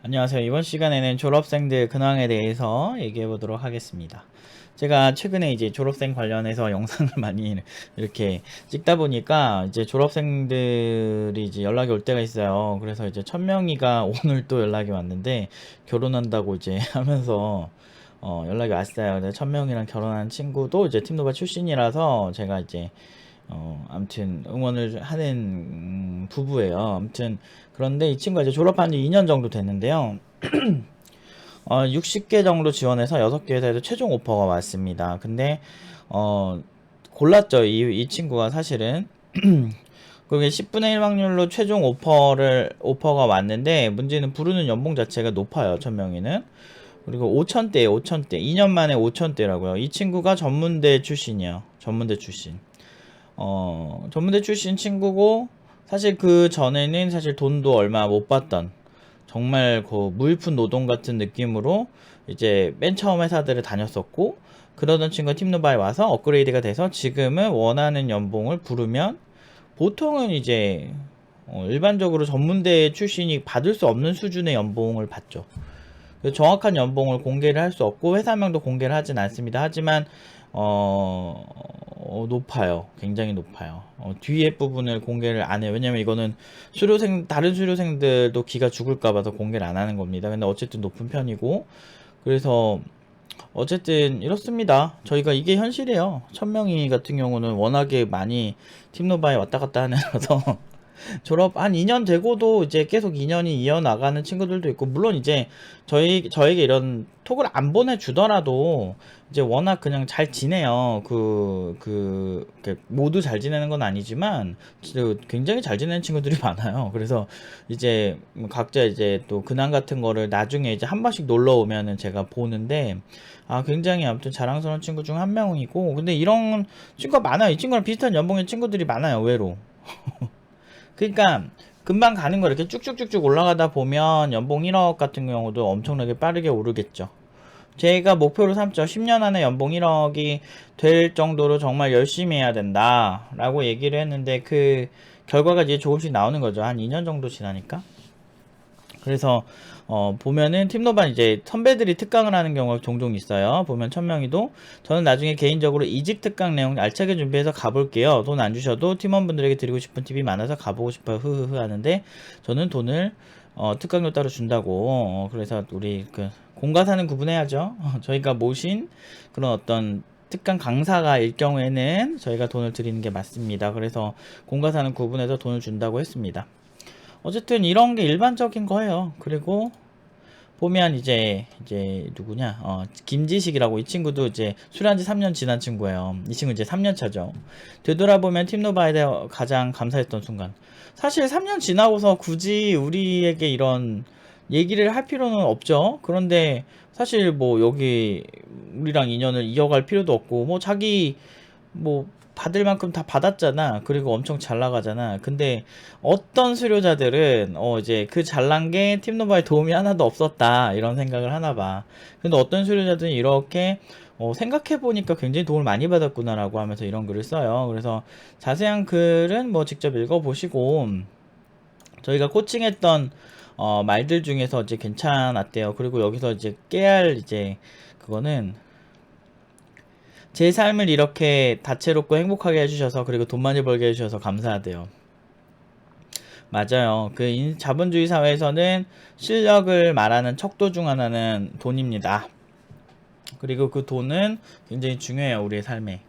안녕하세요. 이번 시간에는 졸업생들 근황에 대해서 얘기해 보도록 하겠습니다. 제가 최근에 이제 졸업생 관련해서 영상을 많이 이렇게 찍다 보니까 이제 졸업생들이 이제 연락이 올 때가 있어요. 그래서 이제 천명이가 오늘 또 연락이 왔는데 결혼한다고 이제 하면서 연락이 왔어요. 근데 천명이랑 결혼한 친구도 이제 팀노바 출신이라서 제가 이제 아무튼 응원을 하는 부부예요. 아무튼 그런데 이 친구가 이제 졸업한 지 2년 정도 됐는데요. 60개 정도 지원해서 6개 회사에서 최종 오퍼가 왔습니다. 근데 골랐죠. 이 친구가 사실은 그게 10분의 1 확률로 최종 오퍼가 왔는데 문제는 부르는 연봉 자체가 높아요. 천명이는. 그리고 5천대에 5천대. 2년 만에 5천대라고요. 이 친구가 전문대 출신이에요. 전문대 출신. 전문대 출신 친구고 사실 그 전에는 사실 돈도 얼마 못 받던 정말 그 무일푼 노동 같은 느낌으로 이제 맨 처음 회사들을 다녔었고 그러던 친구가 팀노바에 와서 업그레이드가 돼서 지금은 원하는 연봉을 부르면 보통은 이제 일반적으로 전문대 출신이 받을 수 없는 수준의 연봉을 받죠. 정확한 연봉을 공개를 할 수 없고 회사명도 공개를 하진 않습니다. 하지만 높아요. 굉장히 높아요. 뒤에 부분을 공개를 안 해요. 왜냐면 이거는 다른 수료생들도 기가 죽을까 봐서 공개를 안 하는 겁니다. 근데 어쨌든 높은 편이고 그래서 어쨌든 이렇습니다. 저희가 이게 현실이에요. 천명이 같은 경우는 워낙에 많이 팀노바에 왔다 갔다 하는 애라서 졸업 한 2년 되고도 이제 계속 2년이 이어나가는 친구들도 있고, 물론 이제 저에게 이런 톡을 안 보내주더라도, 이제 워낙 그냥 잘 지내요. 모두 잘 지내는 건 아니지만, 굉장히 잘 지내는 친구들이 많아요. 그래서 이제 각자 이제 또 근황 같은 거를 나중에 이제 한 번씩 놀러 오면은 제가 보는데, 굉장히 아무튼 자랑스러운 친구 중 한 명이고, 근데 이런 친구가 많아요. 이 친구랑 비슷한 연봉의 친구들이 많아요, 의외로. 그러니까 금방 가는 거 이렇게 쭉쭉쭉쭉 올라가다 보면 연봉 1억 같은 경우도 엄청나게 빠르게 오르겠죠. 제가 목표로 삼죠. 10년 안에 연봉 1억이 될 정도로 정말 열심히 해야 된다 라고 얘기를 했는데 그 결과가 이제 조금씩 나오는 거죠. 한 2년 정도 지나니까. 그래서 보면은 팀노반 이제 선배들이 특강을 하는 경우가 종종 있어요. 보면 천명이도 저는 나중에 개인적으로 이직 특강 내용 알차게 준비해서 가볼게요. 돈 안 주셔도 팀원분들에게 드리고 싶은 팁이 많아서 가보고 싶어요. 흐흐흐 하는데 저는 돈을 특강료 따로 준다고. 그래서 우리 그 공과사는 구분해야죠. 저희가 모신 그런 어떤 특강 강사가일 경우에는 저희가 돈을 드리는 게 맞습니다. 그래서 공과사는 구분해서 돈을 준다고 했습니다. 어쨌든 이런 게 일반적인 거예요. 그리고 보면 이제 누구냐? 김지식이라고 이 친구도 이제 술한 지 3년 지난 친구예요. 이 친구 이제 3년 차죠. 되돌아보면 팀노바에 대해 가장 감사했던 순간. 사실 3년 지나고서 굳이 우리에게 이런 얘기를 할 필요는 없죠. 그런데 사실 뭐 여기 우리랑 인연을 이어갈 필요도 없고 뭐 자기 뭐 받을 만큼 다 받았잖아. 그리고 엄청 잘 나가잖아. 근데 어떤 수료자들은 이제 그 잘난 게 팀노바에 도움이 하나도 없었다 이런 생각을 하나 봐. 근데 어떤 수료자들은 이렇게 생각해 보니까 굉장히 도움을 많이 받았구나라고 하면서 이런 글을 써요. 그래서 자세한 글은 뭐 직접 읽어 보시고 저희가 코칭했던 말들 중에서 이제 괜찮았대요. 그리고 여기서 이제 깨알 이제 그거는 제 삶을 이렇게 다채롭고 행복하게 해주셔서 그리고 돈 많이 벌게 해주셔서 감사하대요. 맞아요. 자본주의 사회에서는 실력을 말하는 척도 중 하나는 돈입니다. 그리고 그 돈은 굉장히 중요해요, 우리의 삶에.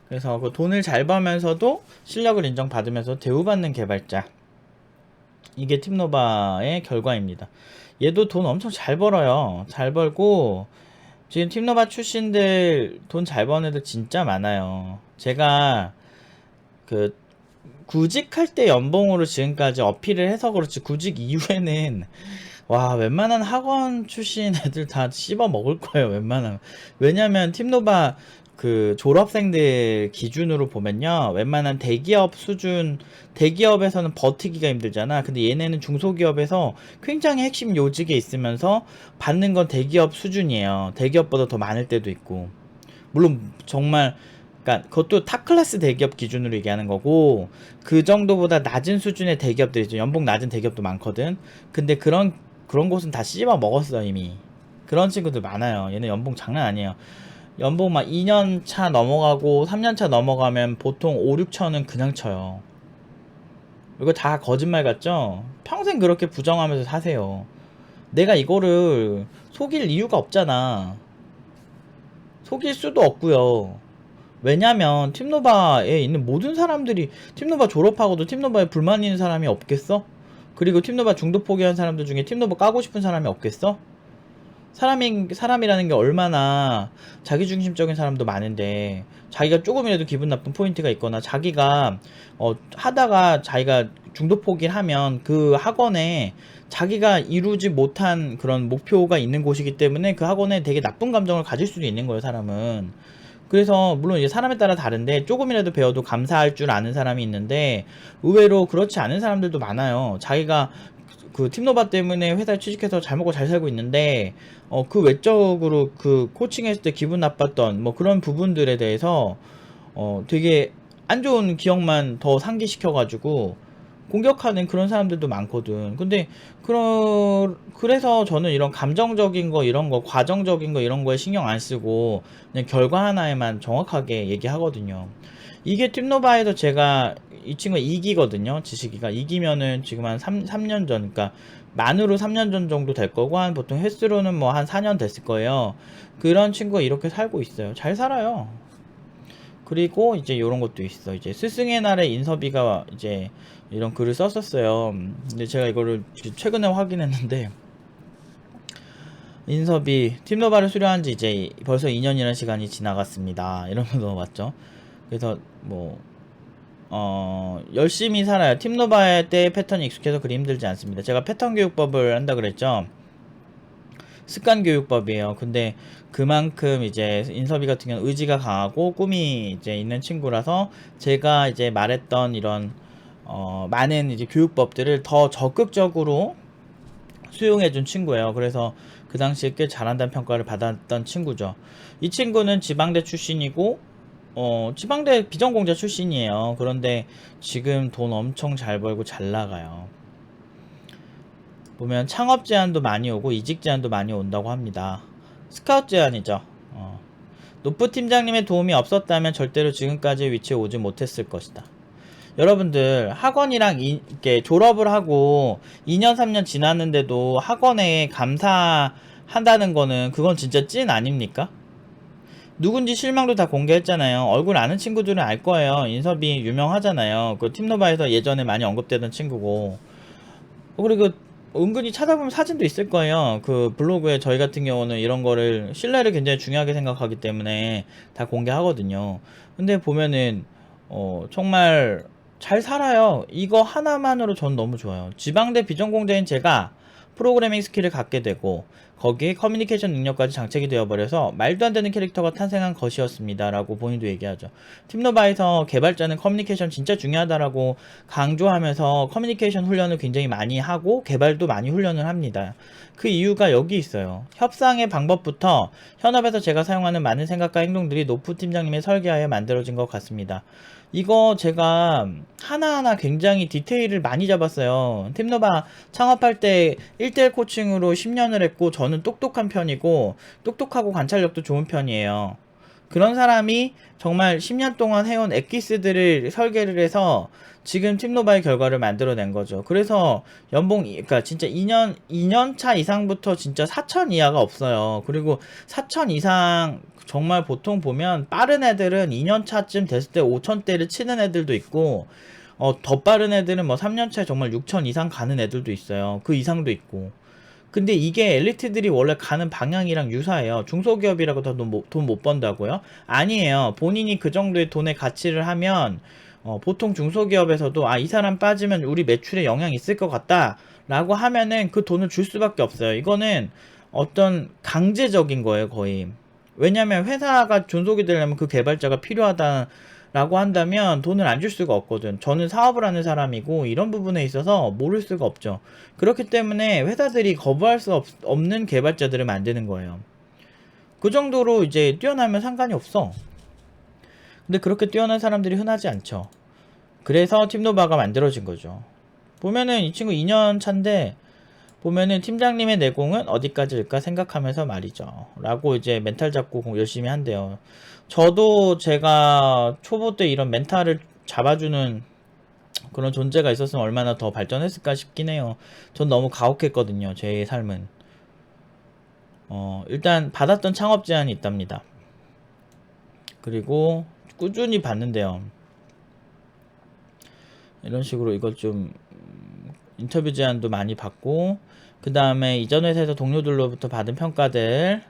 그래서 그 돈을 잘 벌면서도 실력을 인정받으면서 대우받는 개발자. 이게 팀노바의 결과입니다. 얘도 돈 엄청 잘 벌어요. 잘 벌고 지금 팀노바 출신들 돈 잘 버는 애들 진짜 많아요. 제가 그 구직할 때 연봉으로 지금까지 어필을 해서 그렇지 구직 이후에는 와 웬만한 학원 출신 애들 다 씹어 먹을 거예요. 웬만하면. 왜냐면 팀노바 그 졸업생들 기준으로 보면요. 웬만한 대기업 수준, 대기업에서는 버티기가 힘들잖아. 근데 얘네는 중소기업에서 굉장히 핵심 요직에 있으면서 받는 건 대기업 수준이에요. 대기업보다 더 많을 때도 있고. 물론 정말 그러니까 그것도 탑클래스 대기업 기준으로 얘기하는 거고 그 정도보다 낮은 수준의 대기업들이 있죠. 연봉 낮은 대기업도 많거든. 근데 그런 그런 곳은 다 씹어 먹었어 이미. 그런 친구들 많아요. 얘네 연봉 장난 아니에요. 연봉 막 2년 차 넘어가고 3년 차 넘어가면 보통 5, 6천은 그냥 쳐요. 이거 다 거짓말 같죠? 평생 그렇게 부정하면서 사세요. 내가 이거를 속일 이유가 없잖아. 속일 수도 없고요. 왜냐면 팀노바에 있는 모든 사람들이 팀노바 졸업하고도 팀노바에 불만 있는 사람이 없겠어? 그리고 팀노바 중도 포기한 사람들 중에 팀노바 까고 싶은 사람이 없겠어? 사람이라는 게 얼마나 자기중심적인 사람도 많은데, 자기가 조금이라도 기분 나쁜 포인트가 있거나 자기가 하다가 자기가 중도 포기를 하면 그 학원에 자기가 이루지 못한 그런 목표가 있는 곳이기 때문에 그 학원에 되게 나쁜 감정을 가질 수도 있는 거예요, 사람은. 그래서 물론 이제 사람에 따라 다른데 조금이라도 배워도 감사할 줄 아는 사람이 있는데, 의외로 그렇지 않은 사람들도 많아요. 자기가 그 팀노바 때문에 회사에 취직해서 잘 먹고 잘 살고 있는데 그 외적으로 그 코칭했을 때 기분 나빴던 뭐 그런 부분들에 대해서 되게 안 좋은 기억만 더 상기시켜 가지고 공격하는 그런 사람들도 많거든. 근데 그래서 저는 이런 감정적인 거 이런 거 과정적인 거 이런 거에 신경 안 쓰고 그냥 결과 하나에만 정확하게 얘기하거든요. 이게 팀노바에서 제가 이 친구가 2기거든요. 지식이가 2기면은 지금 한 3년 전, 그러니까 만으로 3년 전 정도 될 거고, 한 보통 횟수로는 뭐 한 4년 됐을 거예요. 그런 친구가 이렇게 살고 있어요. 잘 살아요. 그리고 이제 요런 것도 있어. 이제 스승의 날에 인섭이가 이제 이런 글을 썼었어요. 근데 제가 이거를 최근에 확인했는데, 인섭이 팀노바를 수료한 지 이제 벌써 2년이라는 시간이 지나갔습니다. 이러면서 왔죠. 그래서 뭐 열심히 살아요. 팀노바의 때 패턴이 익숙해서 그리 힘들지 않습니다. 제가 패턴 교육법을 한다 그랬죠. 습관 교육법이에요. 근데 그만큼 이제 인섭이 같은 경우는 의지가 강하고 꿈이 이제 있는 친구라서 제가 이제 말했던 이런 많은 이제 교육법들을 더 적극적으로 수용해준 친구예요. 그래서 그 당시에 꽤 잘한다는 평가를 받았던 친구죠. 이 친구는 지방대 출신이고 지방대 비전공자 출신이에요. 그런데 지금 돈 엄청 잘 벌고 잘 나가요. 보면 창업 제안도 많이 오고 이직 제안도 많이 온다고 합니다. 스카우트 제안이죠. 노프 팀장님의 도움이 없었다면 절대로 지금까지의 위치에 오지 못했을 것이다. 여러분들 학원이랑 이렇게 졸업을 하고 2년 3년 지났는데도 학원에 감사한다는 거는 그건 진짜 찐 아닙니까? 누군지 실명도 다 공개했잖아요. 얼굴 아는 친구들은 알 거예요. 인섭이 유명하잖아요. 그 팀노바에서 예전에 많이 언급되던 친구고. 그리고 은근히 찾아보면 사진도 있을 거예요. 그 블로그에 저희 같은 경우는 이런 거를 신뢰를 굉장히 중요하게 생각하기 때문에 다 공개하거든요. 근데 보면은 정말 잘 살아요. 이거 하나만으로 전 너무 좋아요. 지방대 비전공자인 제가 프로그래밍 스킬을 갖게 되고 거기에 커뮤니케이션 능력까지 장착이 되어버려서 말도 안 되는 캐릭터가 탄생한 것이었습니다 라고 본인도 얘기하죠. 팀노바에서 개발자는 커뮤니케이션 진짜 중요하다라고 강조하면서 커뮤니케이션 훈련을 굉장히 많이 하고 개발도 많이 훈련을 합니다. 그 이유가 여기 있어요. 협상의 방법부터 현업에서 제가 사용하는 많은 생각과 행동들이 노프 팀장님의 설계하에 만들어진 것 같습니다. 이거 제가 하나하나 굉장히 디테일을 많이 잡았어요. 팀노바 창업할 때 1대1 코칭으로 10년을 했고 저는 똑똑한 편이고 똑똑하고 관찰력도 좋은 편이에요. 그런 사람이 정말 10년 동안 해온 엑기스들을 설계를 해서 지금 팀노바의 결과를 만들어낸 거죠. 그래서 그러니까 진짜 2년 차 이상부터 진짜 4천 이하가 없어요. 그리고 4천 이상 정말 보통 보면 빠른 애들은 2년 차쯤 됐을 때 5천대를 치는 애들도 있고 더 빠른 애들은 뭐 3년 차에 정말 6천 이상 가는 애들도 있어요. 그 이상도 있고. 근데 이게 엘리트들이 원래 가는 방향이랑 유사해요. 중소기업이라고 더 돈 못 번다고요? 아니에요. 본인이 그 정도의 돈의 가치를 하면 보통 중소기업에서도 이 사람 빠지면 우리 매출에 영향이 있을 것 같다 라고 하면은 그 돈을 줄 수밖에 없어요. 이거는 어떤 강제적인 거예요, 거의. 왜냐면 회사가 존속이 되려면 그 개발자가 필요하다라고 한다면 돈을 안 줄 수가 없거든. 저는 사업을 하는 사람이고 이런 부분에 있어서 모를 수가 없죠. 그렇기 때문에 회사들이 거부할 수 없는 개발자들을 만드는 거예요. 그 정도로 이제 뛰어나면 상관이 없어. 근데 그렇게 뛰어난 사람들이 흔하지 않죠. 그래서 팀노바가 만들어진 거죠. 보면은 이 친구 2년 차인데 보면은 팀장님의 내공은 어디까지일까 생각하면서 말이죠. 라고 이제 멘탈 잡고 열심히 한대요. 저도 제가 초보 때 이런 멘탈을 잡아주는 그런 존재가 있었으면 얼마나 더 발전했을까 싶긴 해요. 전 너무 가혹했거든요. 제 삶은. 일단 받았던 창업 제안이 있답니다. 그리고 꾸준히 받는데요. 이런 식으로 이걸 좀 인터뷰 제안도 많이 받고, 그 다음에 이전 회사에서 동료들로부터 받은 평가들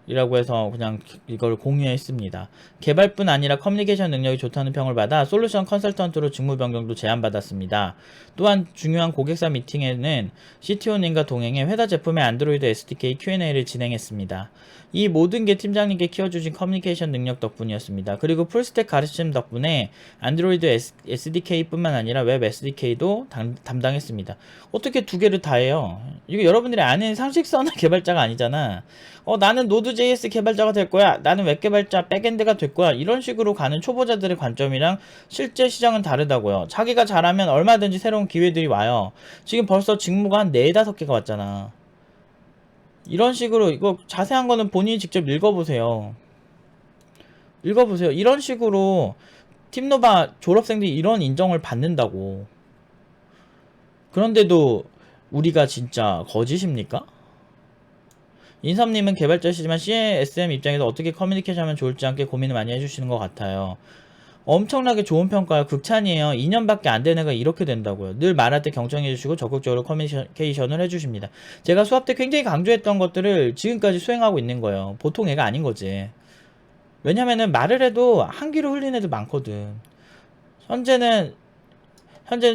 이라고 해서 그냥 이걸 공유했습니다. 개발뿐 아니라 커뮤니케이션 능력이 좋다는 평을 받아 솔루션 컨설턴트로 직무 변경도 제안받았습니다. 또한 중요한 고객사 미팅에는 CTO님과 동행해 회사 제품의 안드로이드 SDK Q&A를 진행했습니다. 이 모든 게 팀장님께 키워주신 커뮤니케이션 능력 덕분이었습니다. 그리고 풀스택 가르침 덕분에 안드로이드 SDK뿐만 아니라 웹 SDK도 담당했습니다. 어떻게 두 개를 다 해요? 이거 여러분들이 아는 상식선의 개발자가 아니잖아. 나는 노드.js 개발자가 될 거야. 나는 웹 개발자 백엔드가 될 거야. 이런 식으로 가는 초보자들의 관점이랑 실제 시장은 다르다고요. 자기가 잘하면 얼마든지 새로운 기회들이 와요. 지금 벌써 직무가 한 4, 5개가 왔잖아. 이런 식으로 이거 자세한 거는 본인이 직접 읽어보세요. 이런 식으로 팀노바 졸업생들이 이런 인정을 받는다고. 그런데도 우리가 진짜 거짓입니까? 인섭님은 개발자시지만 CSM 입장에서 어떻게 커뮤니케이션 하면 좋을지 함께 고민을 많이 해주시는 것 같아요. 엄청나게 좋은 평가요. 극찬이에요. 2년밖에 안 된 애가 이렇게 된다고요. 늘 말할 때 경청해주시고 적극적으로 커뮤니케이션을 해주십니다. 제가 수업 때 굉장히 강조했던 것들을 지금까지 수행하고 있는 거예요. 보통 애가 아닌 거지. 왜냐면은 말을 해도 한 귀로 흘린 애들 많거든. 현재는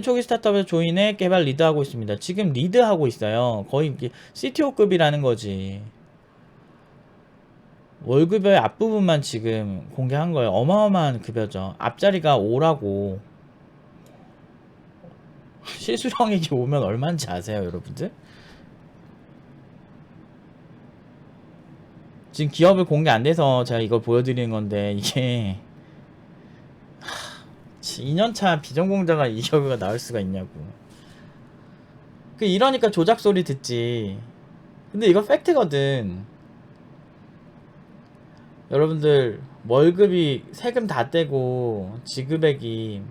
초기 스타트업에서 조인해 개발 리드하고 있습니다. 지금 리드하고 있어요. 거의 CTO급이라는 거지. 월급의 앞부분만 지금 공개한 거예요. 어마어마한 급여죠. 앞자리가 5라고. 실수령액이 오면 얼마인지 아세요, 여러분들? 지금 기업을 공개 안 돼서 제가 이걸 보여드리는 건데, 이게 2년차 비전공자가 이 결과가 나올 수가 있냐고. 이러니까 조작 소리 듣지. 근데 이거 팩트거든. 여러분들 월급이 세금 다 떼고 지급액이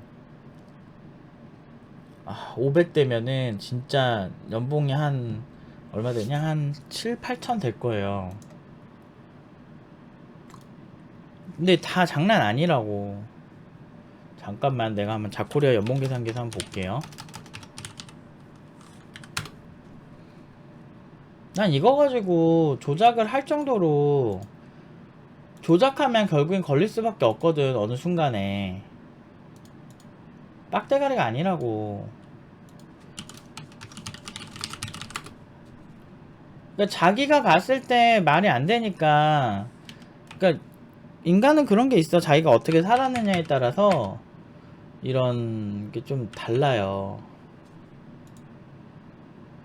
500 되면은 진짜 연봉이 한 얼마 되냐? 한 7, 8천 될 거예요. 근데 다 장난 아니라고. 잠깐만, 내가 한번 자코리아 연봉 계산기에서 한번 볼게요. 난 이거 가지고 조작을 할 정도로, 조작하면 결국엔 걸릴 수밖에 없거든. 어느 순간에 빡대가리가 아니라고. 그러니까 자기가 봤을 때 말이 안 되니까. 그러니까 인간은 그런 게 있어. 자기가 어떻게 살았느냐에 따라서 이런 게 좀 달라요.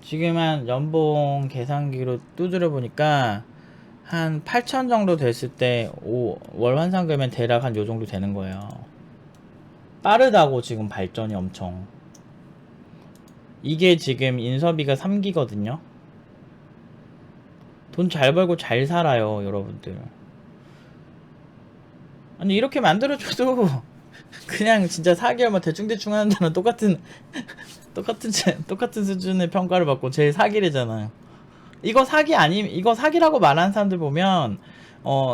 지금 한 연봉 계산기로 두드려 보니까 한 8천 정도 됐을 때 월 환산금은 대략 한 요 정도 되는 거예요. 빠르다고. 지금 발전이 엄청. 이게 지금 인서비가 3기거든요. 돈 잘 벌고 잘 살아요, 여러분들. 아니, 이렇게 만들어줘도 그냥 진짜 4개월만 대충대충 하는 데는 똑같은 수준의 평가를 받고 제일 사기래잖아. 이거 사기라고 말하는 사람들 보면,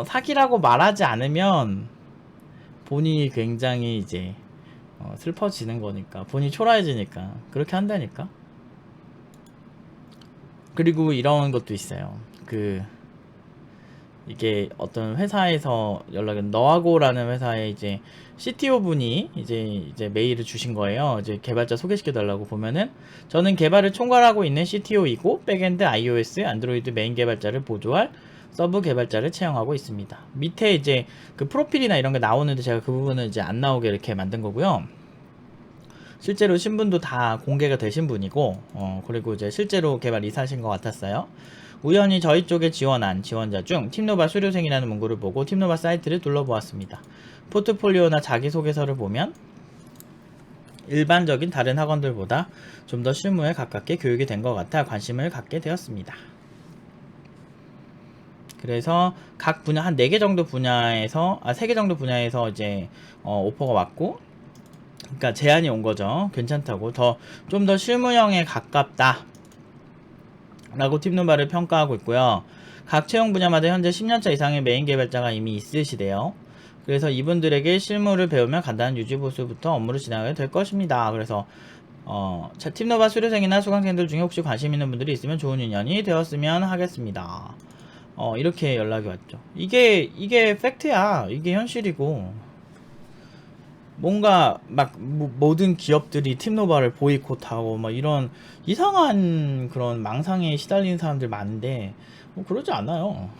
사기라고 말하지 않으면 본인이 굉장히 이제 슬퍼지는 거니까, 본인이 초라해지니까 그렇게 한다니까. 그리고 이런 것도 있어요. 이게 어떤 회사에서 너하고라는 회사에 이제 CTO 분이 이제 메일을 주신 거예요. 이제 개발자 소개시켜 달라고. 보면은 저는 개발을 총괄하고 있는 CTO이고 백엔드 iOS 안드로이드 메인 개발자를 보조할 서브 개발자를 채용하고 있습니다. 밑에 이제 그 프로필이나 이런 게 나오는데 제가 그 부분은 이제 안 나오게 이렇게 만든 거고요. 실제로 신분도 다 공개가 되신 분이고, 그리고 이제 실제로 개발 이사하신 것 같았어요. 우연히 저희 쪽에 지원한 지원자 중 팀노바 수료생이라는 문구를 보고 팀노바 사이트를 둘러보았습니다. 포트폴리오나 자기소개서를 보면 일반적인 다른 학원들보다 좀 더 실무에 가깝게 교육이 된 것 같아 관심을 갖게 되었습니다. 그래서 각 분야 한 4개 정도 분야에서 3개 정도 분야에서 이제 오퍼가 왔고, 그러니까 제안이 온 거죠. 괜찮다고, 좀 더 실무형에 가깝다 라고 팁노바를 평가하고 있고요. 각 채용 분야마다 현재 10년차 이상의 메인 개발자가 이미 있으시대요. 그래서 이분들에게 실무를 배우며 간단한 유지보수부터 업무를 진행하게 될 것입니다. 그래서 팁노바 수료생이나 수강생들 중에 혹시 관심 있는 분들이 있으면 좋은 인연이 되었으면 하겠습니다. 이렇게 연락이 왔죠. 이게 팩트야. 이게 현실이고, 뭔가 막 모든 기업들이 팁노바를 보이콧하고 막 이런 이상한 그런 망상에 시달리는 사람들 많은데 뭐 그러지 않아요.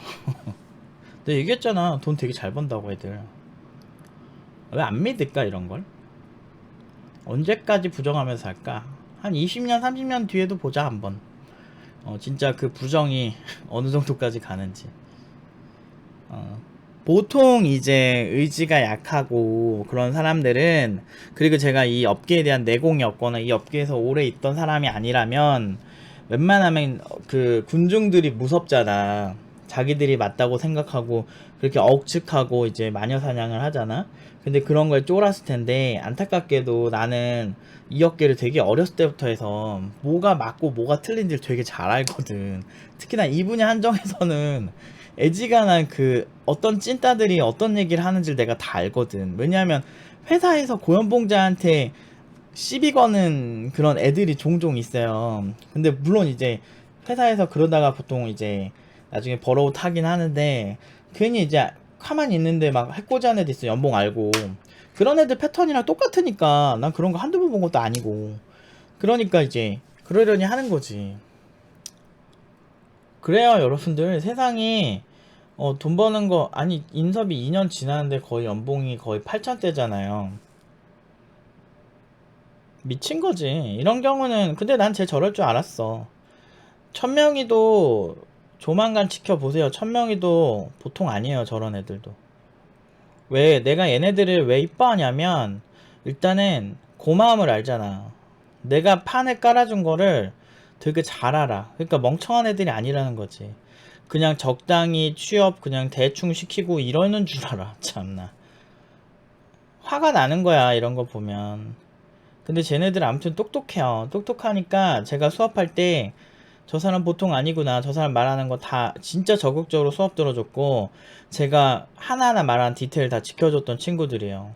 내가 얘기했잖아. 돈 되게 잘 번다고 애들. 왜 안 믿을까 이런 걸? 언제까지 부정하면서 살까? 한 20년 30년 뒤에도 보자 한번. 진짜 그 부정이 어느 정도까지 가는지. 보통 이제 의지가 약하고 그런 사람들은, 그리고 제가 이 업계에 대한 내공이 없거나 이 업계에서 오래 있던 사람이 아니라면 웬만하면 그 군중들이 무섭잖아. 자기들이 맞다고 생각하고 그렇게 억측하고 이제 마녀 사냥을 하잖아. 근데 그런 걸 쫄았을 텐데, 안타깝게도 나는 이 업계를 되게 어렸을 때부터 해서 뭐가 맞고 뭐가 틀린지를 되게 잘 알거든. 특히나 이 분야 한정에서는 애지간한 그 어떤 찐따들이 어떤 얘기를 하는지를 내가 다 알거든. 왜냐하면 회사에서 고연봉자한테 시비 거는 그런 애들이 종종 있어요. 근데 물론 이제 회사에서 그러다가 보통 이제 나중에 버러우 타긴 하는데, 괜히 이제 가만히 있는데 막 해코지하는 애들 있어. 연봉 알고. 그런 애들 패턴이랑 똑같으니까 난 그런 거 한두 번 본 것도 아니고. 그러니까 이제 그러려니 하는 거지. 그래요, 여러분들. 세상이 돈 버는 거, 아니 인섭이 2년 지났는데 거의 연봉이 거의 8천대잖아요. 미친 거지. 이런 경우는, 근데 난 쟤 저럴 줄 알았어. 천명이도 조만간 지켜보세요. 천명이도 보통 아니에요, 저런 애들도. 왜 내가 얘네들을 왜 이뻐하냐면, 일단은 고마움을 알잖아. 내가 판을 깔아준 거를 되게 잘 알아. 그러니까 멍청한 애들이 아니라는 거지. 그냥 적당히 취업 그냥 대충 시키고 이러는 줄 알아. 참나. 화가 나는 거야, 이런 거 보면. 근데 쟤네들 아무튼 똑똑해요. 똑똑하니까 제가 수업할 때 저 사람 보통 아니구나, 저 사람 말하는 거 다 진짜 적극적으로 수업 들어줬고, 제가 하나하나 말하는 디테일 다 지켜줬던 친구들이에요.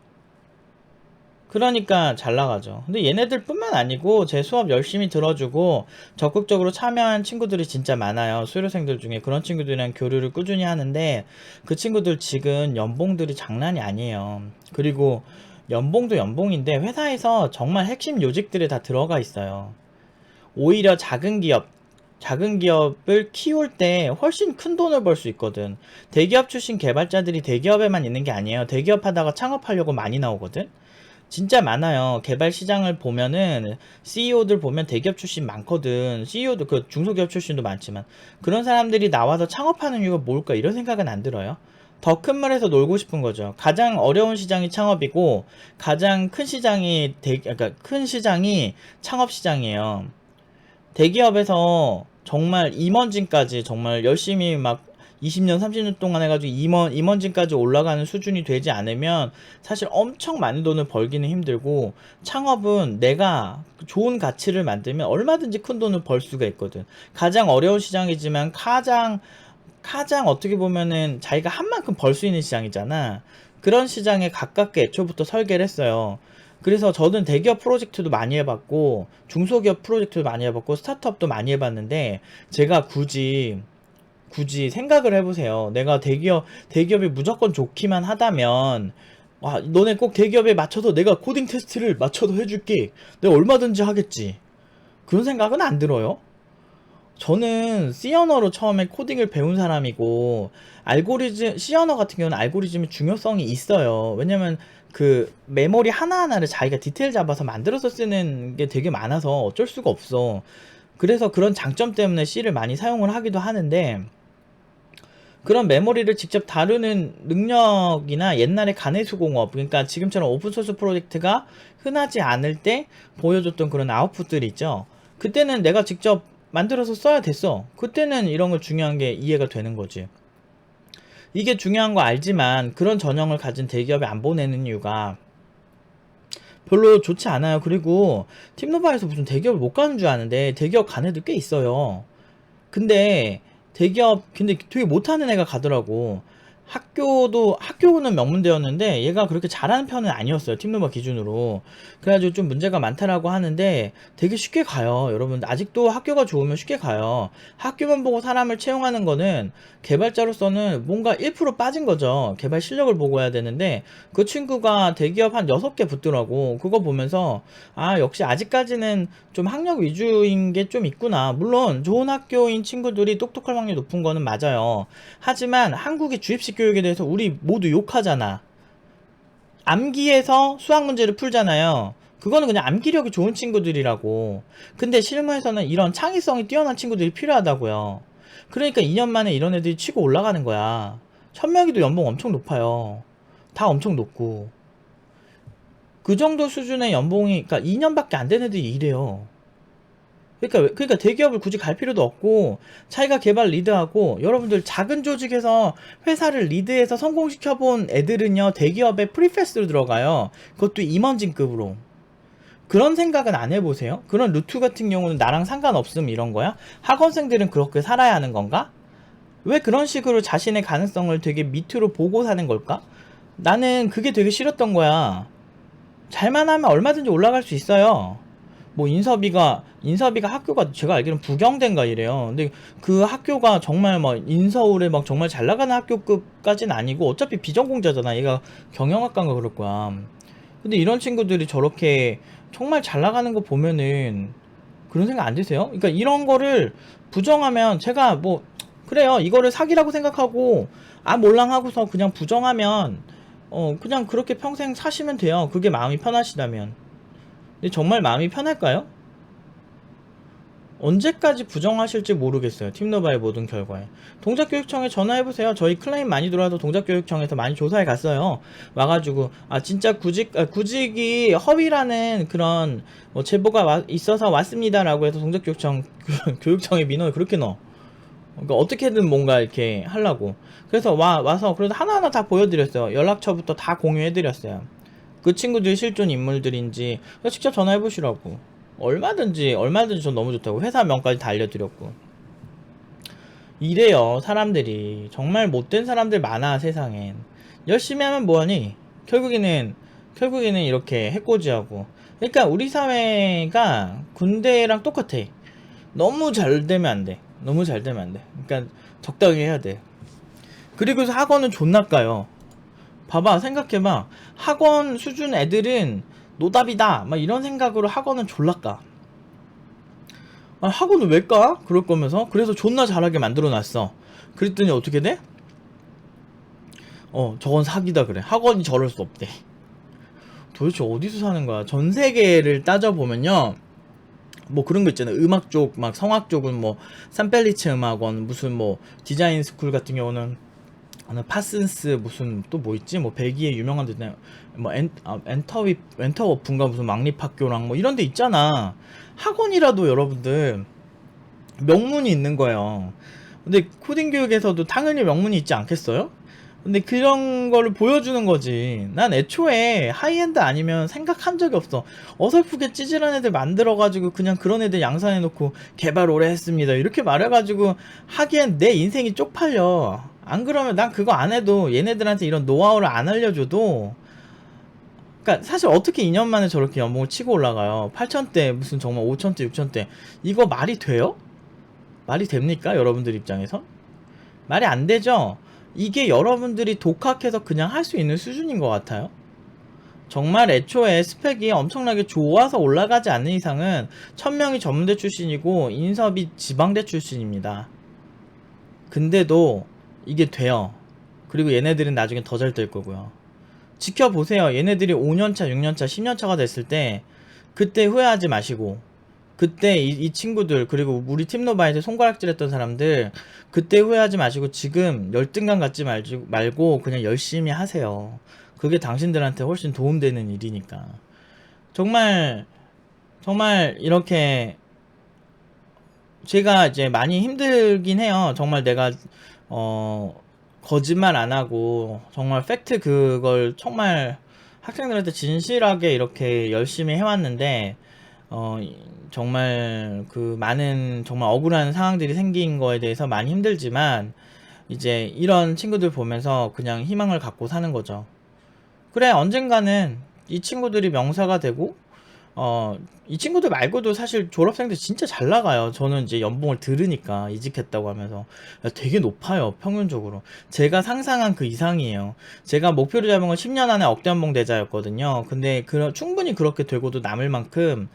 그러니까 잘 나가죠. 근데 얘네들 뿐만 아니고 제 수업 열심히 들어주고 적극적으로 참여한 친구들이 진짜 많아요. 수료생들 중에 그런 친구들이랑 교류를 꾸준히 하는데, 그 친구들 지금 연봉들이 장난이 아니에요. 그리고 연봉도 연봉인데 회사에서 정말 핵심 요직들이 다 들어가 있어요. 오히려 작은 기업을 키울 때 훨씬 큰 돈을 벌 수 있거든. 대기업 출신 개발자들이 대기업에만 있는 게 아니에요. 대기업 하다가 창업하려고 많이 나오거든. 진짜 많아요. 개발 시장을 보면은 CEO들 보면 대기업 출신 많거든. CEO도 그 중소기업 출신도 많지만, 그런 사람들이 나와서 창업하는 이유가 뭘까 이런 생각은 안 들어요. 더 큰 물에서 놀고 싶은 거죠. 가장 어려운 시장이 창업이고 가장 큰 시장이 그러니까 큰 시장이 창업 시장이에요. 대기업에서 정말 임원진까지 정말 열심히 막 20년, 30년 동안 해가지고 임원진까지 올라가는 수준이 되지 않으면 사실 엄청 많은 돈을 벌기는 힘들고, 창업은 내가 좋은 가치를 만들면 얼마든지 큰 돈을 벌 수가 있거든. 가장 어려운 시장이지만 가장 어떻게 보면은 자기가 한 만큼 벌 수 있는 시장이잖아. 그런 시장에 가깝게 애초부터 설계를 했어요. 그래서 저는 대기업 프로젝트도 많이 해봤고 중소기업 프로젝트도 많이 해봤고 스타트업도 많이 해봤는데, 제가 굳이 생각을 해보세요. 내가 대기업이 무조건 좋기만 하다면, 와, 너네 꼭 대기업에 맞춰서 내가 코딩 테스트를 맞춰서 해줄게, 내가 얼마든지 하겠지. 그런 생각은 안 들어요. 저는 C 언어로 처음에 코딩을 배운 사람이고, C 언어 같은 경우는 알고리즘의 중요성이 있어요. 왜냐면 그 메모리 하나하나를 자기가 디테일 잡아서 만들어서 쓰는 게 되게 많아서 어쩔 수가 없어. 그래서 그런 장점 때문에 C를 많이 사용을 하기도 하는데, 그런 메모리를 직접 다루는 능력이나 옛날에 가내수공업, 그러니까 지금처럼 오픈소스 프로젝트가 흔하지 않을 때 보여줬던 그런 아웃풋들 있죠. 그때는 내가 직접 만들어서 써야 됐어. 그때는 이런 거 중요한 게 이해가 되는 거지. 이게 중요한 거 알지만 그런 전형을 가진 대기업에 안 보내는 이유가 별로 좋지 않아요. 그리고 팀노바에서 무슨 대기업을 못 가는 줄 아는데 대기업 간 애들 꽤 있어요. 근데 근데 되게 못하는 애가 가더라고. 학교는 명문대였는데 얘가 그렇게 잘하는 편은 아니었어요. 팀노바 기준으로. 그래가지고 좀 문제가 많다라고 하는데 되게 쉽게 가요. 여러분 아직도 학교가 좋으면 쉽게 가요. 학교만 보고 사람을 채용하는 거는 개발자로서는 뭔가 1% 빠진 거죠. 개발 실력을 보고 해야 되는데 그 친구가 대기업 한 6개 붙더라고. 그거 보면서 아 역시 아직까지는 좀 학력 위주인 게 좀 있구나. 물론 좋은 학교인 친구들이 똑똑할 확률이 높은 거는 맞아요. 하지만 한국의 주입식 교육에 대해서 우리 모두 욕하잖아. 암기해서 수학 문제를 풀잖아요. 그거는 그냥 암기력이 좋은 친구들이라고. 근데 실무에서는 이런 창의성이 뛰어난 친구들이 필요하다고요. 그러니까 2년 만에 이런 애들이 치고 올라가는 거야. 천명이도 연봉 엄청 높아요. 다 엄청 높고. 그 정도 수준의 연봉이, 그러니까 2년밖에 안 된 애들이 이래요. 그러니까 대기업을 굳이 갈 필요도 없고 자기가 개발 리드하고 여러분들 작은 조직에서 회사를 리드해서 성공시켜본 애들은요 대기업에 프리패스로 들어가요. 그것도 임원진급으로. 그런 생각은 안 해보세요? 그런 루트 같은 경우는 나랑 상관없음 이런 거야? 학원생들은 그렇게 살아야 하는 건가? 왜 그런 식으로 자신의 가능성을 되게 밑으로 보고 사는 걸까? 나는 그게 되게 싫었던 거야. 잘만 하면 얼마든지 올라갈 수 있어요. 뭐 인서비가 학교가 제가 알기로는 부경대인가 이래요. 근데 그 학교가 정말 막 인서울에 막 정말 잘 나가는 학교급까지는 아니고 어차피 비전공자잖아. 얘가 경영학과인가 그럴 거야. 근데 이런 친구들이 저렇게 정말 잘 나가는 거 보면은 그런 생각 안 드세요? 그러니까 이런 거를 부정하면 제가 뭐 그래요. 이거를 사기라고 생각하고 아 몰랑 하고서 그냥 부정하면 그냥 그렇게 평생 사시면 돼요. 그게 마음이 편하시다면. 근데 정말 마음이 편할까요? 언제까지 부정하실지 모르겠어요. 팀노바의 모든 결과에. 동작교육청에 전화해보세요. 저희 클레임 많이 들어와서 동작교육청에서 많이 조사해 갔어요. 와가지고 아 진짜 구직이 허위라는 그런 뭐 제보가 있어서 왔습니다라고 해서 동작교육청 교육청에 민원을 그렇게 넣어. 그러니까 어떻게든 뭔가 이렇게 하려고. 그래서 와서 그래도 하나하나 다 보여드렸어요. 연락처부터 다 공유해드렸어요. 그 친구들이 실존 인물들인지 직접 전화해보시라고. 얼마든지 전 너무 좋다고. 회사 명까지 다 알려드렸고. 이래요 사람들이. 정말 못된 사람들 많아 세상엔. 열심히 하면 뭐하니. 결국에는 이렇게 해코지하고. 그러니까 우리 사회가 군대랑 똑같아. 너무 잘 되면 안돼. 너무 잘 되면 안돼. 그러니까 적당히 해야 돼. 그리고서 학원은 존나 까요. 봐봐 생각해봐. 학원 수준 애들은 노답이다 막 이런 생각으로 학원은 졸라 까. 아, 학원을 왜 까? 그럴 거면서. 그래서 존나 잘하게 만들어놨어. 그랬더니 어떻게 돼? 저건 사기다 그래. 학원이 저럴 수 없대. 도대체 어디서 사는 거야? 전 세계를 따져보면요, 뭐 그런 거 있잖아요. 음악 쪽, 막 성악 쪽은 뭐 산펠리츠 음악원, 무슨 뭐 디자인 스쿨 같은 경우는 파슨스, 무슨 또 뭐 있지? 뭐 벨기에 유명한 데네. 뭐 엔터워프인가 무슨 왕립학교랑 뭐 이런 데 있잖아. 학원이라도 여러분들 명문이 있는 거예요. 근데 코딩 교육에서도 당연히 명문이 있지 않겠어요? 근데 그런 거를 보여주는 거지. 난 애초에 하이엔드 아니면 생각한 적이 없어. 어설프게 찌질한 애들 만들어가지고 그냥 그런 애들 양산해놓고 개발 오래 했습니다 이렇게 말해가지고 하기엔 내 인생이 쪽팔려. 안 그러면 난 그거 안 해도 얘네들한테 이런 노하우를 안 알려줘도. 그러니까 사실 어떻게 2년 만에 저렇게 연봉을 치고 올라가요. 8천대 무슨 정말 5천대 6천대. 이거 말이 돼요? 말이 됩니까 여러분들 입장에서? 말이 안 되죠. 이게 여러분들이 독학해서 그냥 할 수 있는 수준인 것 같아요. 정말 애초에 스펙이 엄청나게 좋아서 올라가지 않는 이상은 1000명이 전문대 출신이고 인섭이 지방대 출신입니다. 근데도 이게 돼요. 그리고 얘네들은 나중에 더 잘 될 거고요. 지켜보세요. 얘네들이 5년차 6년차 10년차가 됐을 때 그때 후회하지 마시고 그때 이 친구들, 그리고 우리 팀노바에서 손가락질 했던 사람들, 그때 후회하지 마시고 지금 열등감 갖지 말고 그냥 열심히 하세요. 그게 당신들한테 훨씬 도움되는 일이니까. 정말 정말 이렇게 제가 이제 많이 힘들긴 해요. 정말 내가 어 거짓말 안 하고 정말 팩트 그걸 정말 학생들한테 진실하게 이렇게 열심히 해왔는데 정말 그 많은 정말 억울한 상황들이 생긴 거에 대해서 많이 힘들지만 이제 이런 친구들 보면서 그냥 희망을 갖고 사는 거죠. 그래, 언젠가는 이 친구들이 명사가 되고 이 친구들 말고도 사실 졸업생들 진짜 잘 나가요. 저는 이제 연봉을 들으니까 이직했다고 하면서 야, 되게 높아요, 평균적으로. 제가 상상한 그 이상이에요. 제가 목표를 잡은 건 10년 안에 억대 연봉 대자였거든요. 근데 충분히 그렇게 되고도 남을 만큼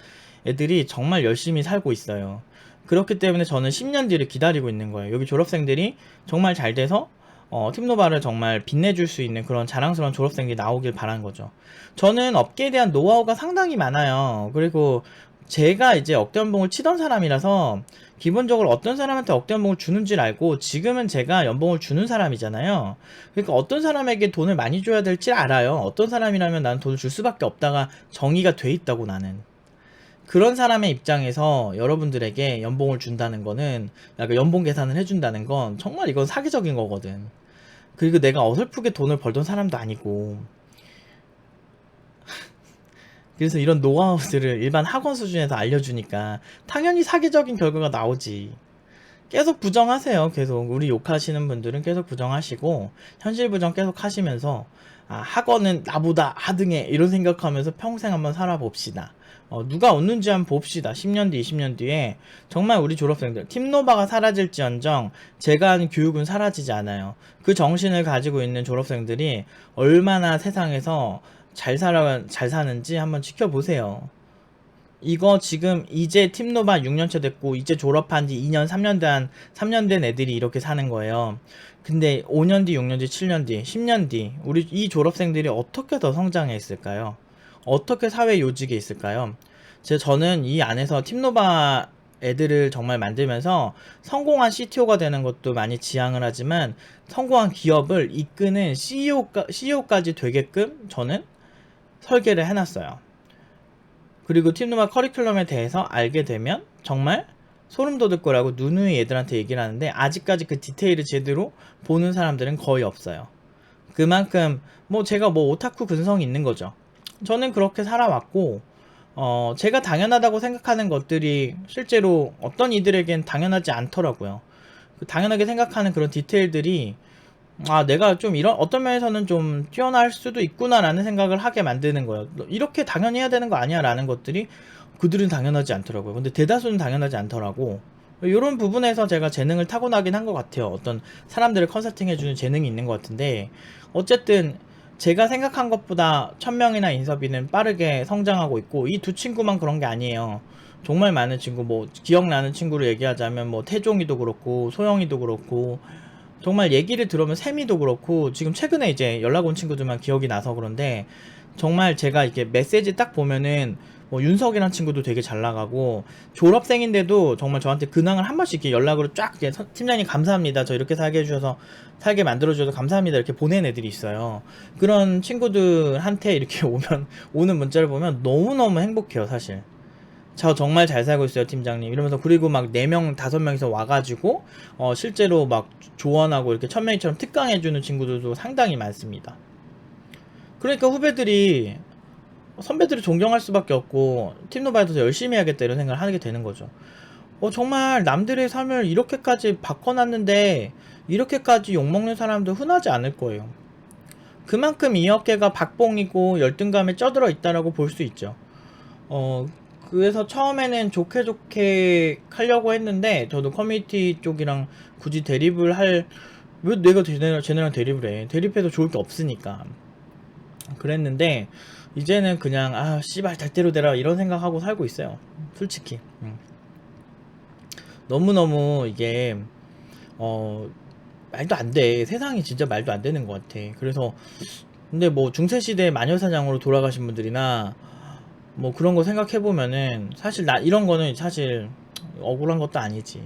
애들이 정말 열심히 살고 있어요. 그렇기 때문에 저는 10년 뒤를 기다리고 있는 거예요. 여기 졸업생들이 정말 잘 돼서 팀노바를 정말 빛내줄 수 있는 그런 자랑스러운 졸업생들이 나오길 바란 거죠. 저는 업계에 대한 노하우가 상당히 많아요. 그리고 제가 이제 억대 연봉을 치던 사람이라서 기본적으로 어떤 사람한테 억대 연봉을 주는지를 알고 지금은 제가 연봉을 주는 사람이잖아요. 그러니까 어떤 사람에게 돈을 많이 줘야 될지 알아요. 어떤 사람이라면 나는 돈을 줄 수밖에 없다가 정의가 돼 있다고 나는. 그런 사람의 입장에서 여러분들에게 연봉을 준다는 거는 약간 연봉 계산을 해준다는 건 정말 이건 사기적인 거거든. 그리고 내가 어설프게 돈을 벌던 사람도 아니고. 그래서 이런 노하우들을 일반 학원 수준에서 알려주니까 당연히 사기적인 결과가 나오지. 계속 부정하세요. 계속 우리 욕하시는 분들은 계속 부정하시고 현실 부정 계속 하시면서 학원은 나보다 하등해 이런 생각하면서 평생 한번 살아봅시다. 누가 웃는지 한번 봅시다. 10년 뒤 20년 뒤에 정말 우리 졸업생들 팀노바가 사라질지언정 제가 하는 교육은 사라지지 않아요. 그 정신을 가지고 있는 졸업생들이 얼마나 세상에서 잘 사는지 한번 지켜보세요. 이거 지금 이제 팀노바 6년차 됐고 이제 졸업한 지 2년 3년 된 애들이 이렇게 사는 거예요. 근데 5년 뒤 6년 뒤 7년 뒤 10년 뒤 우리 이 졸업생들이 어떻게 더 성장해 있을까요? 어떻게 사회 요직에 있을까요? 저는 이 안에서 팀노바 애들을 정말 만들면서 성공한 CTO가 되는 것도 많이 지향을 하지만 성공한 기업을 이끄는 CEO까지 되게끔 저는 설계를 해놨어요. 그리고 팀노바 커리큘럼에 대해서 알게 되면 정말 소름 돋을 거라고 누누이 얘들한테 얘기를 하는데 아직까지 그 디테일을 제대로 보는 사람들은 거의 없어요. 그만큼 제가 오타쿠 근성이 있는 거죠. 저는 그렇게 살아왔고 제가 당연하다고 생각하는 것들이 실제로 어떤 이들에겐 당연하지 않더라고요. 당연하게 생각하는 그런 디테일들이 내가 좀 이런 어떤 면에서는 좀 뛰어날 수도 있구나 라는 생각을 하게 만드는 거예요. 이렇게 당연히 해야 되는 거 아니야 라는 것들이 그들은 당연하지 않더라고요. 근데 대다수는 당연하지 않더라고. 이런 부분에서 제가 재능을 타고나긴 한 것 같아요. 어떤 사람들을 컨설팅 해주는 재능이 있는 것 같은데 어쨌든 제가 생각한 것보다 1000명이나 인서비는 빠르게 성장하고 있고 이 두 친구만 그런 게 아니에요. 정말 많은 친구 기억나는 친구를 얘기하자면 태종이도 그렇고 소영이도 그렇고 정말 얘기를 들으면 세미도 그렇고 지금 최근에 이제 연락 온 친구들만 기억이 나서 그런데 정말 제가 이렇게 메시지 딱 보면은 윤석이란 친구도 되게 잘 나가고 졸업생인데도 정말 저한테 근황을 한 번씩 이렇게 연락으로 쫙 이제 팀장님 감사합니다. 저 이렇게 살게 만들어주셔서 감사합니다. 이렇게 보낸 애들이 있어요. 그런 친구들한테 이렇게 오는 문자를 보면 너무너무 행복해요, 사실. 저 정말 잘 살고 있어요, 팀장님. 이러면서 그리고 막 4명, 5명이서 와가지고 실제로 막 조언하고 이렇게 천명이처럼 특강해주는 친구들도 상당히 많습니다. 그러니까 후배들이 선배들을 존경할 수밖에 없고 팀노바에서 열심히 해야겠다 이런 생각을 하게 되는 거죠. 정말 남들의 삶을 이렇게까지 바꿔놨는데 이렇게까지 욕먹는 사람도 흔하지 않을 거예요. 그만큼 이 업계가 박봉이고 열등감에 쪄들어 있다라고 볼 수 있죠. 그래서 처음에는 좋게 하려고 했는데 저도 커뮤니티 쪽이랑 굳이 왜 내가 쟤네랑 대립을 해. 대립해도 좋을 게 없으니까. 그랬는데 이제는 그냥 씨발 잘 대로 되라 이런 생각하고 살고 있어요, 솔직히. 너무너무 이게 말도 안 돼. 세상이 진짜 말도 안 되는 것 같아. 그래서 근데 중세시대 마녀사냥으로 돌아가신 분들이나 뭐 그런 거 생각해 보면은 사실 나 이런 거는 사실 억울한 것도 아니지.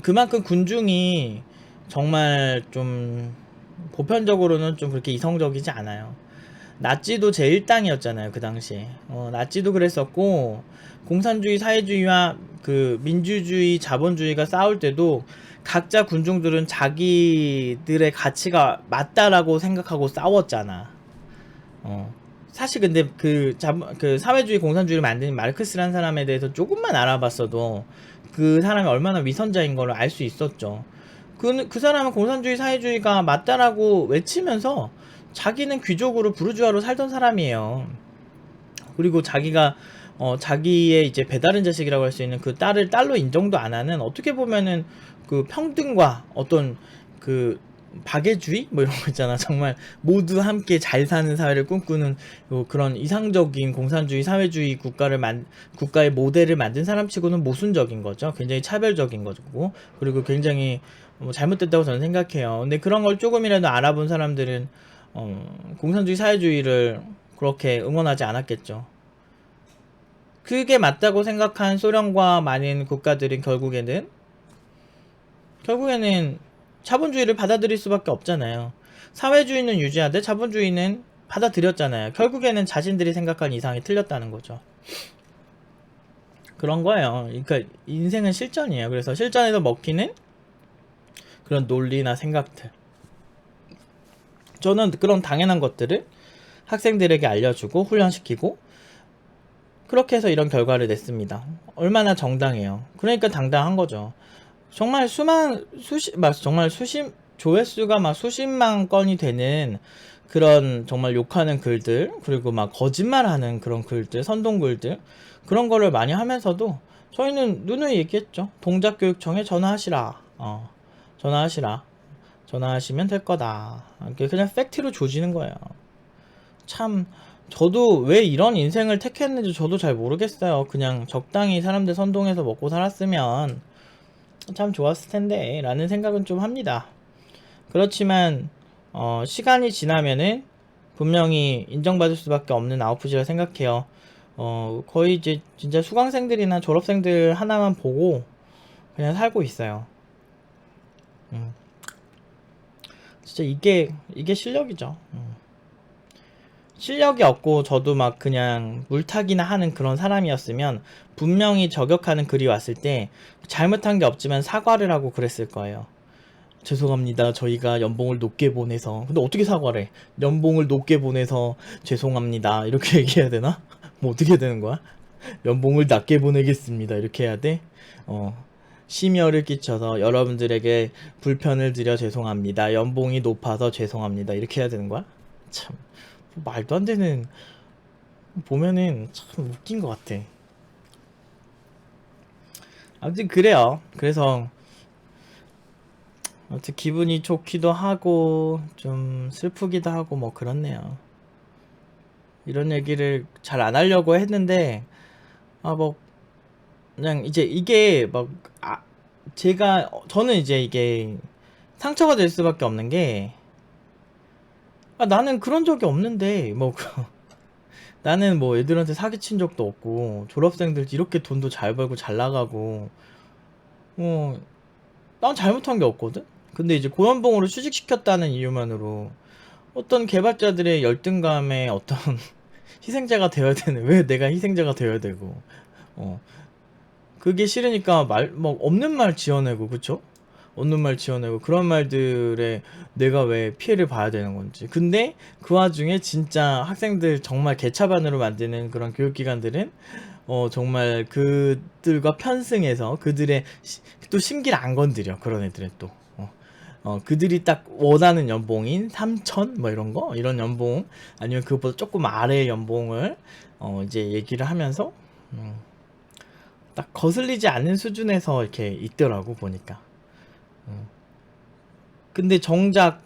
그만큼 군중이 정말 좀 보편적으로는 좀 그렇게 이성적이지 않아요. 나치도 제1당이었잖아요, 그 당시에. 나치도 그랬었고, 공산주의, 사회주의와 그 민주주의, 자본주의가 싸울 때도 각자 군중들은 자기들의 가치가 맞다라고 생각하고 싸웠잖아. 어. 사실 근데 그 사회주의, 공산주의를 만든 마르크스라는 사람에 대해서 조금만 알아봤어도 그 사람이 얼마나 위선자인 걸 알 수 있었죠. 그 사람은 공산주의, 사회주의가 맞다라고 외치면서 자기는 귀족으로 부르주아로 살던 사람이에요. 그리고 자기가 자기의 이제 배다른 자식이라고 할 수 있는 그 딸을 딸로 인정도 안 하는, 어떻게 보면은 그 평등과 어떤 그 박애주의 뭐 이런 거 있잖아. 정말 모두 함께 잘 사는 사회를 꿈꾸는 그런 이상적인 공산주의 사회주의 국가의 모델을 만든 사람치고는 모순적인 거죠. 굉장히 차별적인 거고, 그리고 굉장히 잘못됐다고 저는 생각해요. 근데 그런 걸 조금이라도 알아본 사람들은 공산주의 사회주의를 그렇게 응원하지 않았겠죠. 그게 맞다고 생각한 소련과 많은 국가들은 결국에는 자본주의를 받아들일 수밖에 없잖아요. 사회주의는 유지하되 자본주의는 받아들였잖아요. 결국에는 자신들이 생각한 이상이 틀렸다는 거죠. 그런 거예요. 그러니까 인생은 실전이에요. 그래서 실전에서 먹히는 그런 논리나 생각들, 저는 그런 당연한 것들을 학생들에게 알려주고 훈련시키고, 그렇게 해서 이런 결과를 냈습니다. 얼마나 정당해요. 그러니까 당당한 거죠. 정말 정말 조회수가 막 수십만 건이 되는 그런 정말 욕하는 글들, 그리고 막 거짓말하는 그런 글들, 선동글들, 그런 거를 많이 하면서도 저희는 누누이 얘기했죠. 동작교육청에 전화하시라. 전화하시라. 전화하시면 될 거다. 그냥 팩트로 조지는 거예요. 참, 저도 왜 이런 인생을 택했는지 저도 잘 모르겠어요. 그냥 적당히 사람들 선동해서 먹고 살았으면 참 좋았을 텐데 라는 생각은 좀 합니다. 그렇지만 시간이 지나면은 분명히 인정받을 수밖에 없는 아웃풋이라 생각해요. 거의 이제 진짜 수강생들이나 졸업생들 하나만 보고 그냥 살고 있어요. 음, 진짜 이게 실력이죠. 실력이 없고 저도 막 그냥 물타기나 하는 그런 사람이었으면 분명히 저격하는 글이 왔을 때 잘못한 게 없지만 사과를 하고 그랬을 거예요. 죄송합니다. 저희가 연봉을 높게 보내서. 근데 어떻게 사과를 해? 연봉을 높게 보내서 죄송합니다. 이렇게 얘기해야 되나? 뭐 어떻게 해야 되는 거야? 연봉을 낮게 보내겠습니다. 이렇게 해야 돼? 심려를 끼쳐서 여러분들에게 불편을 드려 죄송합니다. 연봉이 높아서 죄송합니다. 이렇게 해야 되는 거야? 참, 말도 안 되는, 보면은 참 웃긴 것 같아. 아무튼 그래요. 그래서 아무튼 기분이 좋기도 하고 좀 슬프기도 하고 뭐 그렇네요. 이런 얘기를 잘 안 하려고 했는데 뭐 그냥 이제 이게 막 저는 이제 이게 상처가 될 수밖에 없는 게, 나는 그런 적이 없는데 뭐 나는 뭐 애들한테 사기친 적도 없고 졸업생들 이렇게 돈도 잘 벌고 잘 나가고 난 잘못한 게 없거든. 근데 이제 고연봉으로 취직시켰다는 이유만으로 어떤 개발자들의 열등감에 어떤 희생자가 되어야 되는, 왜 내가 희생자가 되어야 되고, 어 그게 싫으니까 뭐 없는 말 지어내고, 그쵸? 없는 말 지어내고 그런 말들에 내가 왜 피해를 봐야 되는 건지. 근데 그 와중에 진짜 학생들 정말 개차반으로 만드는 그런 교육기관들은 정말 그들과 편승해서 그들의 또 심기를 안 건드려. 그런 애들은 또 그들이 딱 원하는 연봉인 3천 뭐 이런 거, 이런 연봉, 아니면 그것보다 조금 아래의 연봉을 이제 얘기를 하면서 딱 거슬리지 않는 수준에서 이렇게 있더라고 보니까. 근데 정작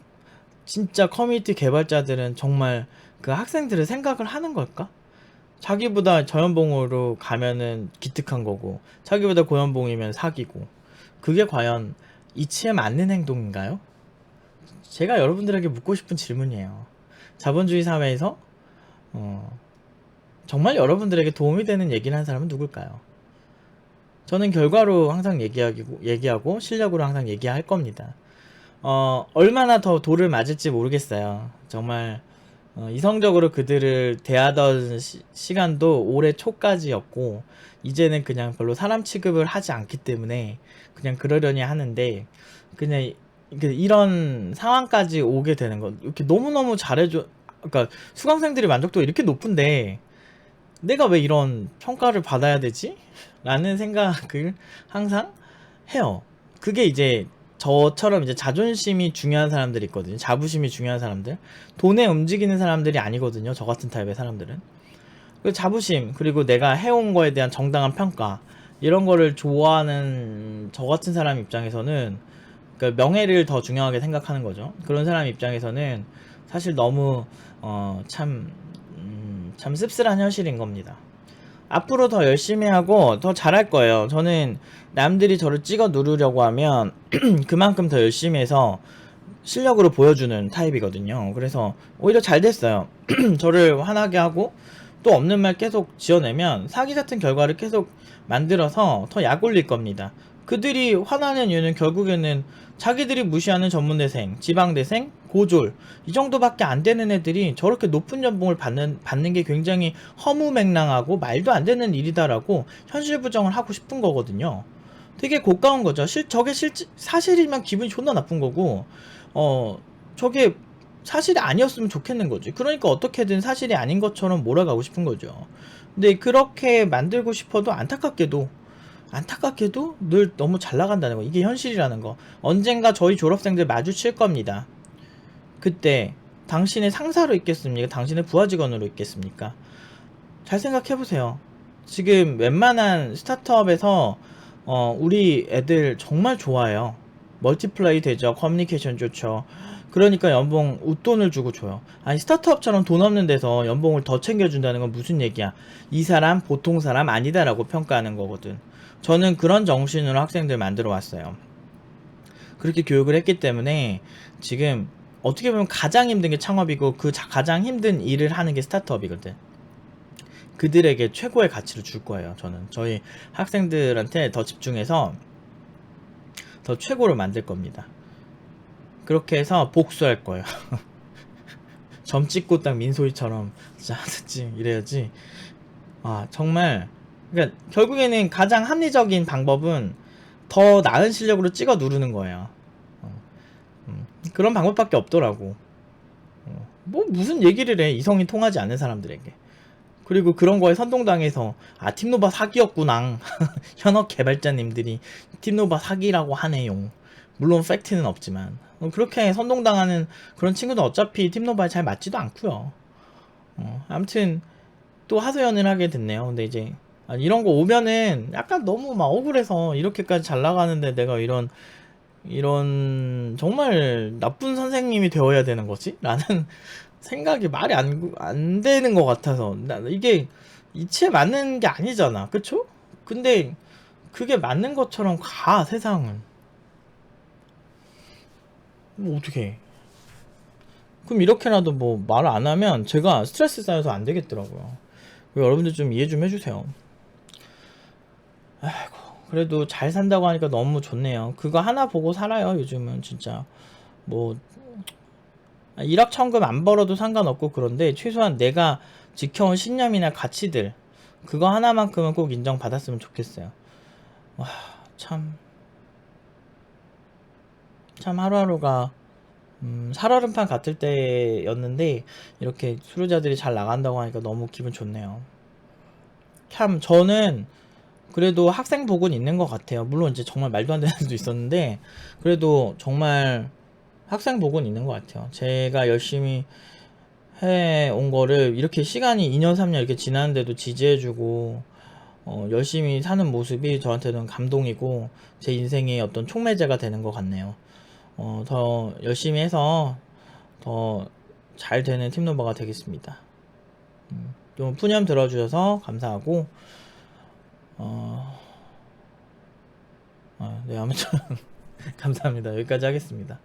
진짜 커뮤니티 개발자들은 정말 그 학생들을 생각을 하는 걸까? 자기보다 저연봉으로 가면은 기특한 거고, 자기보다 고연봉이면 사기고, 그게 과연 이치에 맞는 행동인가요? 제가 여러분들에게 묻고 싶은 질문이에요. 자본주의 사회에서 어, 정말 여러분들에게 도움이 되는 얘기를 하는 사람은 누굴까요? 저는 결과로 항상 얘기하고 실력으로 항상 얘기할 겁니다. 얼마나 더 돌을 맞을지 모르겠어요. 정말 이성적으로 그들을 대하던 시간도 올해 초까지였고, 이제는 그냥 별로 사람 취급을 하지 않기 때문에 그냥 그러려니 하는데, 그냥 이런 상황까지 오게 되는 거, 이렇게 너무너무 잘해줘. 그러니까 수강생들이 만족도가 이렇게 높은데 내가 왜 이런 평가를 받아야 되지? 라는 생각을 항상 해요. 그게 이제 저처럼 이제 자존심이 중요한 사람들이 있거든요. 자부심이 중요한 사람들. 돈에 움직이는 사람들이 아니거든요. 저 같은 타입의 사람들은. 그 자부심, 그리고 내가 해온 거에 대한 정당한 평가, 이런 거를 좋아하는 저 같은 사람 입장에서는, 그러니까 명예를 더 중요하게 생각하는 거죠. 그런 사람 입장에서는 사실 너무 참 씁쓸한 현실인 겁니다. 앞으로 더 열심히 하고 더 잘할 거예요. 저는 남들이 저를 찍어 누르려고 하면 그만큼 더 열심히 해서 실력으로 보여주는 타입이거든요. 그래서 오히려 잘 됐어요. 저를 화나게 하고 또 없는 말 계속 지어내면 사기 같은 결과를 계속 만들어서 더 약 올릴 겁니다. 그들이 화나는 이유는 결국에는 자기들이 무시하는 전문대생, 지방대생, 고졸, 이 정도밖에 안 되는 애들이 저렇게 높은 연봉을 받는 게 굉장히 허무맹랑하고 말도 안 되는 일이다라고 현실 부정을 하고 싶은 거거든요. 되게 고가운 거죠. 저게 사실이면 기분이 존나 나쁜 거고, 저게 사실이 아니었으면 좋겠는 거지. 그러니까 어떻게든 사실이 아닌 것처럼 몰아가고 싶은 거죠. 근데 그렇게 만들고 싶어도 안타깝게도 늘 너무 잘 나간다는 거. 이게 현실이라는 거. 언젠가 저희 졸업생들 마주칠 겁니다. 그때 당신의 상사로 있겠습니까? 당신의 부하 직원으로 있겠습니까? 잘 생각해보세요. 지금 웬만한 스타트업에서 우리 애들 정말 좋아요. 멀티플라이 되죠. 커뮤니케이션 좋죠. 그러니까 연봉 웃돈을 주고 줘요. 아니, 스타트업처럼 돈 없는 데서 연봉을 더 챙겨준다는 건 무슨 얘기야. 이 사람 보통 사람 아니다라고 평가하는 거거든. 저는 그런 정신으로 학생들 만들어 왔어요. 그렇게 교육을 했기 때문에 지금 어떻게 보면 가장 힘든 게 창업이고, 그 가장 힘든 일을 하는 게 스타트업이거든. 그들에게 최고의 가치를 줄 거예요. 저는 저희 학생들한테 더 집중해서 더 최고를 만들 겁니다. 그렇게 해서 복수할 거예요. 점 찍고 딱 민소희처럼 진짜 하든지 이래야지. 정말, 그러니까 결국에는 가장 합리적인 방법은 더 나은 실력으로 찍어 누르는 거예요. 그런 방법밖에 없더라고. 뭐 무슨 얘기를 해, 이성이 통하지 않는 사람들에게. 그리고 그런 거에 선동당해서 팀노바 사기였구나. 현업 개발자님들이 팀노바 사기라고 하네요. 물론 팩트는 없지만 그렇게 선동당하는 그런 친구는 어차피 팀노바에 잘 맞지도 않고요. 아무튼 또 하소연을 하게 됐네요. 근데 이제 이런 거 오면은 약간 너무 막 억울해서, 이렇게까지 잘 나가는데 내가 이런 정말 나쁜 선생님이 되어야 되는 거지? 라는 생각이 말이 안 되는 것 같아서. 이게 이치에 맞는 게 아니잖아. 그쵸? 근데 그게 맞는 것처럼 가, 세상은. 뭐 어떡해. 그럼 이렇게라도 뭐 말 안 하면 제가 스트레스 쌓여서 안 되겠더라고요. 여러분들 좀 이해 좀 해주세요. 아이고, 그래도 잘 산다고 하니까 너무 좋네요. 그거 하나 보고 살아요, 요즘은. 진짜 뭐 일확천금 안 벌어도 상관없고, 그런데 최소한 내가 지켜온 신념이나 가치들, 그거 하나만큼은 꼭 인정받았으면 좋겠어요. 와, 참 하루하루가 살얼음판 같을 때였는데 이렇게 수료자들이 잘 나간다고 하니까 너무 기분 좋네요. 참 저는 그래도 학생 복은 있는 것 같아요. 물론 이제 정말 말도 안 되는 수도 있었는데, 그래도 정말 학생 복은 있는 것 같아요. 제가 열심히 해온 거를 이렇게 시간이 2년 3년 이렇게 지났는데도 지지해주고 열심히 사는 모습이 저한테는 감동이고 제 인생의 어떤 촉매제가 되는 것 같네요. 더 열심히 해서 더 잘 되는 팀노버가 되겠습니다. 좀 푸념 들어주셔서 감사하고, 네, 아무튼 감사합니다. 여기까지 하겠습니다.